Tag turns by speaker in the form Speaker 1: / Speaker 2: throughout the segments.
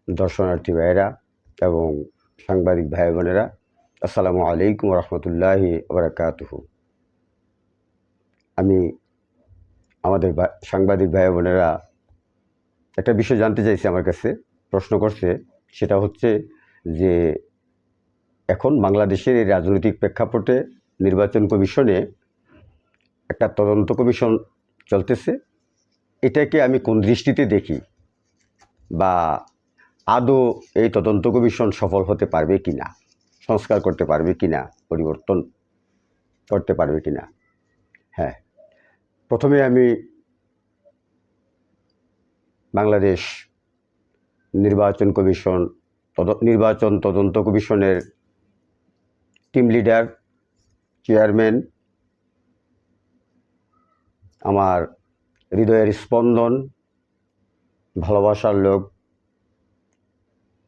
Speaker 1: দর্শনার্থী ভাইয়েরা এবং সাংবাদিক ভাই বোনেরা, আসসালামু আলাইকুম রহমতুল্লাহি বারাকাতুহু। আমি আমাদের সাংবাদিক ভাই বোনেরা একটা বিষয় জানতে চাইছে, আমার কাছে প্রশ্ন করছে। সেটা হচ্ছে যে এখন বাংলাদেশের এই রাজনৈতিক প্রেক্ষাপটে নির্বাচন কমিশনে একটা তদন্ত কমিশন চলতেছে, এটাকে আমি কোন দৃষ্টিতে দেখি, বা আদৌ এই তদন্ত কমিশন সফল হতে পারবে কি না, সংস্কার করতে পারবে কি না, পরিবর্তন করতে পারবে কি না। হ্যাঁ, প্রথমে আমি বাংলাদেশ নির্বাচন কমিশন নির্বাচন তদন্ত কমিশনের টিম লিডার, চেয়ারম্যান, আমার হৃদয়ের স্পন্দন, ভালোবাসার লোক,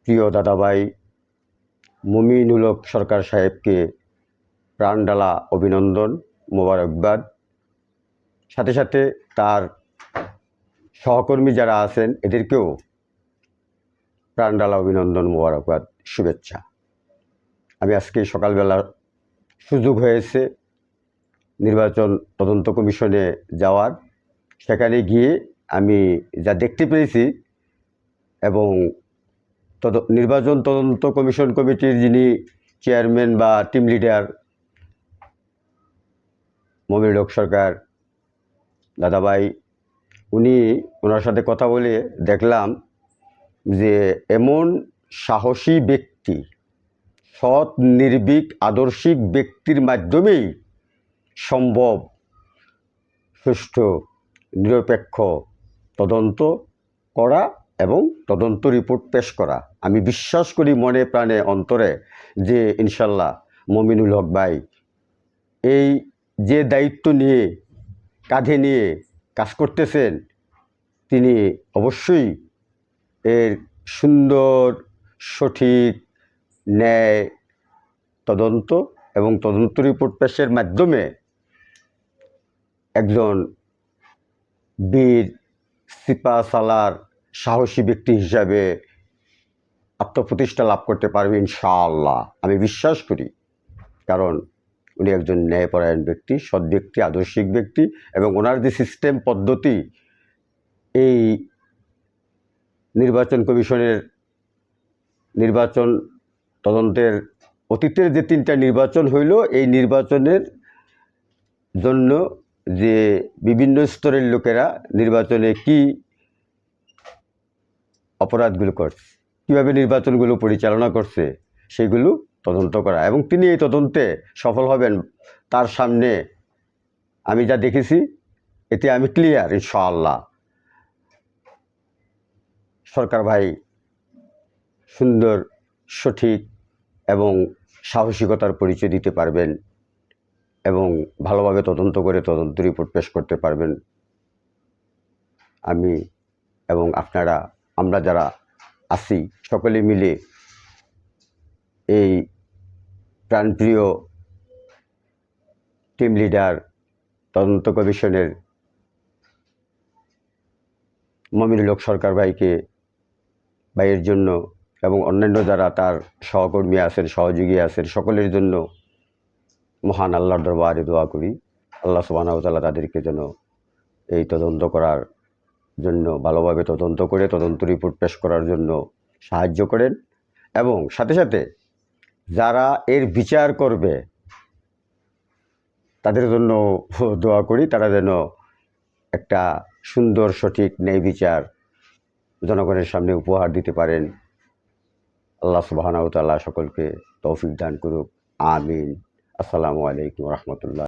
Speaker 1: প্রিয় দাদাভাই মুমিনুল হক সরকার সাহেবকে প্রাণঢালা অভিনন্দন, মোবারকবাদ। সাথে সাথে তার সহকর্মী যারা আছেন এদেরকেও প্রাণঢালা অভিনন্দন, মোবারকবাদ, শুভেচ্ছা। আমি আজকে সকালবেলা সুযোগ হয়েছে নির্বাচন তদন্ত কমিশনে যাওয়ার। সেখানে গিয়ে আমি যা দেখতে পেয়েছি, এবং নির্বাচন তদন্ত কমিশন কমিটির যিনি চেয়ারম্যান বা টিম লিডার মুমিনুল হক সরকার দাদাভাই, ওনার সাথে কথা বলে দেখলাম যে এমন সাহসী ব্যক্তি, সৎ নির্ভীক আদর্শিক ব্যক্তির মাধ্যমেই সম্ভব সুষ্ঠু নিরপেক্ষ তদন্ত করা এবং তদন্ত রিপোর্ট পেশ করা। আমি বিশ্বাস করি মনে প্রাণে অন্তরে যে ইনশাল্লাহ মুমিনুল হক ভাই এই যে দায়িত্ব নিয়ে কাঁধে নিয়ে কাজ করতেছেন, তিনি অবশ্যই এর সুন্দর, সঠিক, ন্যায় তদন্ত এবং তদন্ত রিপোর্ট পেশের মাধ্যমে একজন বীর সিপাহসালার সাহসী ব্যক্তি হিসাবে আত্মপ্রতিষ্ঠা লাভ করতে পারবে ইনশাআল্লাহ, আমি বিশ্বাস করি। কারণ উনি একজন ন্যায়পরায়ণ ব্যক্তি, সৎ ব্যক্তি, আদর্শিক ব্যক্তি, এবং ওনার যে সিস্টেম পদ্ধতি, এই নির্বাচন কমিশনের নির্বাচন তদন্তের অতীতের যে 3টা নির্বাচন হইল, এই নির্বাচনের জন্য যে বিভিন্ন স্তরের লোকেরা নির্বাচনে কি অপরাধগুলো করছে, কীভাবে নির্বাচনগুলো পরিচালনা করছে, সেগুলো তদন্ত করা। এবং তিনি এই তদন্তে সফল হবেন, তার সামনে আমি যা দেখেছি এতে আমি ক্লিয়ার ইনশাআল্লাহ। সরকার ভাই সুন্দর, সঠিক এবং সাহসিকতার পরিচয় দিতে পারবেন এবং ভালোভাবে তদন্ত করে তদন্ত রিপোর্ট পেশ করতে পারবেন। আমি এবং আপনারা, আমরা যারা আছি, সকলে মিলে এই প্রাণপ্রিয় টিম লিডার তদন্ত কমিশনের মুমিনুল হক সরকার ভাইয়ের জন্য এবং অন্যান্য যারা তার সহকর্মী আছেন, সহযোগী আছেন, সকলের জন্য মহান আল্লাহর দরবারে দোয়া করি। আল্লাহ সুবহানাহু ওয়া তাআলা তাদেরকে যেন এই তদন্ত করার জন্য, ভালোভাবে তদন্ত করে তদন্ত রিপোর্ট পেশ করার জন্য সাহায্য করেন। এবং সাথে সাথে যারা এর বিচার করবে তাদের জন্য দোয়া করি, তারা যেন একটা সুন্দর, সঠিক, ন্যায় বিচার জনগণের সামনে উপহার দিতে পারেন। আল্লাহ সুবহানাহু ওয়া তাআলা সকলকে তৌফিক দান করুক, আমিন। আসসালামু আলাইকুম রহমতুল্লাহ।